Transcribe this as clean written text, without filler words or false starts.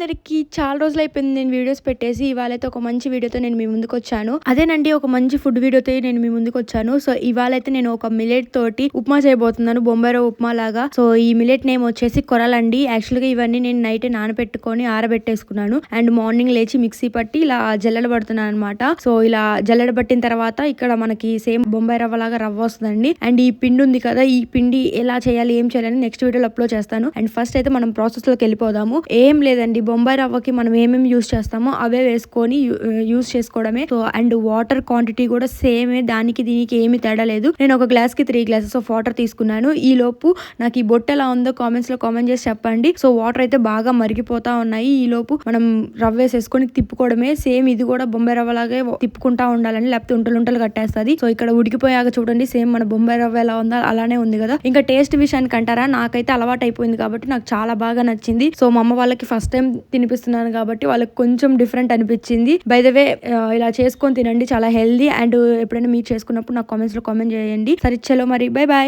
అందరికి చాలా రోజులు అయిపోయింది నేను వీడియోస్ పెట్టేసి. ఇవాళైతే ఒక మంచి వీడియోతో నేను మీ ముందుకు వచ్చాను. అదేనండి ఒక మంచి ఫుడ్ వీడియోతో నేను మీ ముందుకు వచ్చాను. సో ఇవాళైతే నేను ఒక మిలెట్ తోటి ఉప్మా చేయబోతున్నాను, బొంబాయి రవ్వ ఉప్మా లాగా. సో ఈ మిలెట్ నేమ్ వచ్చేసి కొరలండి. యాక్చువల్ గా ఇవన్నీ నేను నైట్ నానబెట్టుకొని ఆరబెట్టేసుకున్నాను అండ్ మార్నింగ్ లేచి మిక్సీ పట్టి ఇలా జల్లెడ పడుతున్నాను అనమాట. సో ఇలా జల్లెడ పట్టిన తర్వాత ఇక్కడ మనకి సేమ్ బొంబాయి రవ్వ లాగా రవ్వ వస్తుందండి. అండ్ ఈ పిండి ఉంది కదా, ఈ పిండి ఎలా చేయాలి ఏం చేయాలని నెక్స్ట్ వీడియోలో అప్లోడ్ చేస్తాను. అండ్ ఫస్ట్ అయితే మనం ప్రాసెస్ లోకి వెళ్ళిపోదాము. ఏం లేదండి, బొంబాయి రవ్వకి మనం ఏమేమి యూస్ చేస్తామో అవే వేసుకొని యూస్ చేసుకోవడమే. సో అండ్ వాటర్ క్వాంటిటీ కూడా సేమే, దానికి దీనికి ఏమి తేడా లేదు. నేను ఒక గ్లాస్ కి 3 గ్లాసెస్ ఆఫ్ వాటర్ తీసుకున్నాను. ఈ లోపు నాకు ఈ బొట్టు ఎలా ఉందో కామెంట్స్ లో కామెంట్ చేసి చెప్పండి. సో వాటర్ అయితే బాగా మరిగిపోతా ఉన్నాయి. ఈ లోపు మనం రవ్వ వేసేసుకొని తిప్పుకోవడమే. సేమ్ ఇది కూడా బొంబాయి రవ్వ లాగే తిప్పుకుంటా ఉండాలని, లేకపోతే ఉంటలు కట్టేస్తుంది. సో ఇక్కడ ఉడికిపోయాక చూడండి సేమ్ మన బొంబాయి రవ్వ ఎలా ఉందో అలానే ఉంది కదా. ఇంకా టేస్ట్ విషయానికి అంటారా, నాకైతే అలవాటు అయిపోయింది కాబట్టి నాకు చాలా బాగా నచ్చింది. సో మా అమ్మ వాళ్ళకి ఫస్ట్ టైం తినిపిస్తున్నాను కాబట్టి వాళ్ళకి కొంచెం డిఫరెంట్ అనిపించింది. బై ద వే ఇలా చేసుకొని తినండి, చాలా హెల్దీ. అండ్ ఎప్పుడైనా మీరు చేసుకున్నప్పుడు నాకు కామెంట్స్ లో కామెంట్ చేయండి. సరే చలో మరి, బై బాయ్.